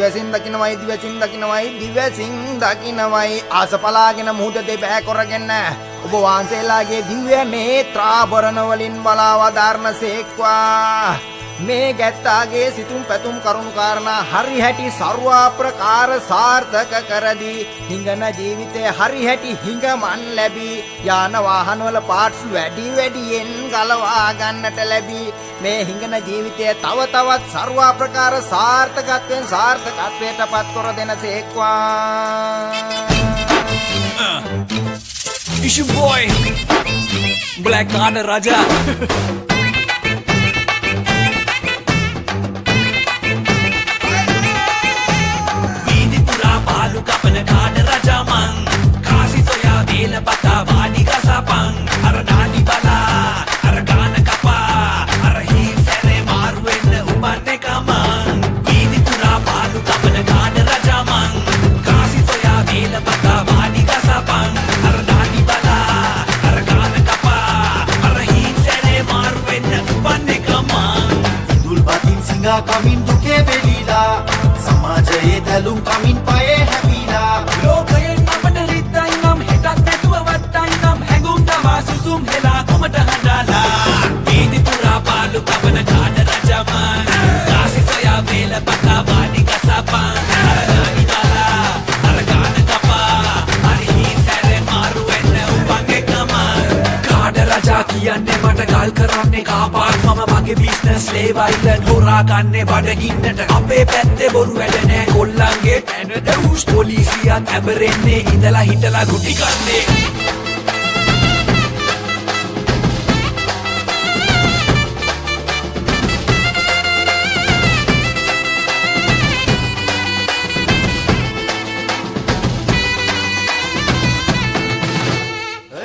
දිවසින් දකින්නවයි දිවසින් දකින්නවයි දිවසින් දකින්නවයි ආසපලාගෙන මුහුද දෙබෑ කරගෙන ඔබ වහන්සේලාගේ දිව්‍ය නේත්‍රාභරණ වලින් බලාව ධර්මසේක්වා මේ ගැත්තාගේ සිතුම් පැතුම් කරුණු කාරණා හරි හැටි ਸਰවාප්‍රකාර සාර්ථක කරදී හිඟන ජීවිතේ හරි හැටි හිඟමන් ලැබී යාන වාහන වල පාර්ට්ස් වැඩියෙන් ගලවා ගන්නට ලැබී මේ හිඟන ජීවිතය තව තවත් ਸਰවාප්‍රකාර සාර්ථකත්වයෙන් සාර්ථකත්වයට පත් කර දෙනසේක්වා. It's your boy Black Card Raja. Kapan kada raja mang kasi soya vela pata vadi gasapang aradani bala aragana kapa arahi sere marwen upanne kamang idi pura palu kapan kada raja mang kasi soya vela pata vadi gasapang aradani bala aragana kapa arahi sere marwen upanne kamang indul batin singa kamin duke velila samajaye thalum kamin paye ලෝකයෙන් අපට රිද්දයි නම් හෙටත් නැතුව වත්තයි නම් හැඟුම් තමා සුසුම් හෙලා කොමට හඬලා වීදි පුරා පාලු කවන කාඩ රජමන් කාසි සොයා වේල පතා වාඩි ගසපන් අරගානි බලා අරගාන කපා අරිහි සැරේ මාරු වෙන්න උපන් එකමන් කාඩ රජා කියන්නේ මට ගල් කරන්නේ කාපාක් මම මගේ බිස්නස් ලේවයිලන් හොරා ගන්නේ බඩගින්නට අපේ පැත්තේ බොරු වැඩ නෑ කොල්ලන්ගේ පැන දවුස් පොලිසියත් ඇබරෙන්නේ ඉඳලා හිටලා ගුටි කන්නේ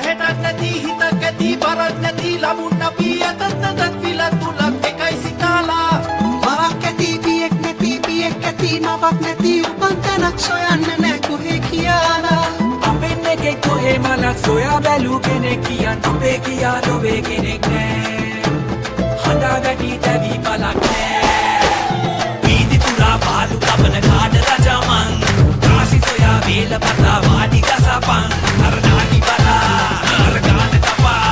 හෙටක් නැති හිතක් ඇති බරක් නැති ලබුන් අපි අතත් නැතත් විල තුලක් එකයි සිතාලා මවක් ඇති පියෙක් නැති පියෙක් ඇති මවක් නැති උපන් තැනක් සොයන්න නෑ කොහේ කියලා අපෙන් එකෙක් කොහේ මලක් සොයා බැලූ කෙනෙක් කියන් අපේ කියා නොවේ කෙනෙක් නෑ හඬා වැටි තැවි බලක් නෑ වීදි පුරා පාලු කපන කාඩ රජමන් කාසි සොයා වේල පතා වාඩි ගසපන් අරනානි බලා අරගාන කපා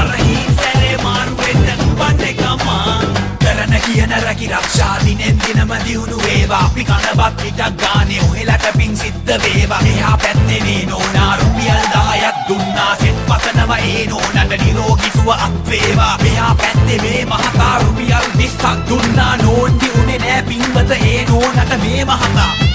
අරහි සැරේ මාරු වෙන්න උපන් එකමන් කරන කියන රැකි රක්ෂා දිනෙන් දිනම දියුණු වේවා අපි කනවත් පිටක් ගානේ ඔහෙලට පින් සිද්ධ වේවා එහා පැත්තේ නේ නෝනා රුපියල් 10ක් දුන්නා සෙත් පතනව ඒ නෝනට නිරෝගී සුව අත් වේවා මෙහා පැත්තේ මේ මහතා රුපියල් 20ක් දුන්නා නෝන්දි උනේ නෑ පින්වත ඒ නෝනට මේ මහතා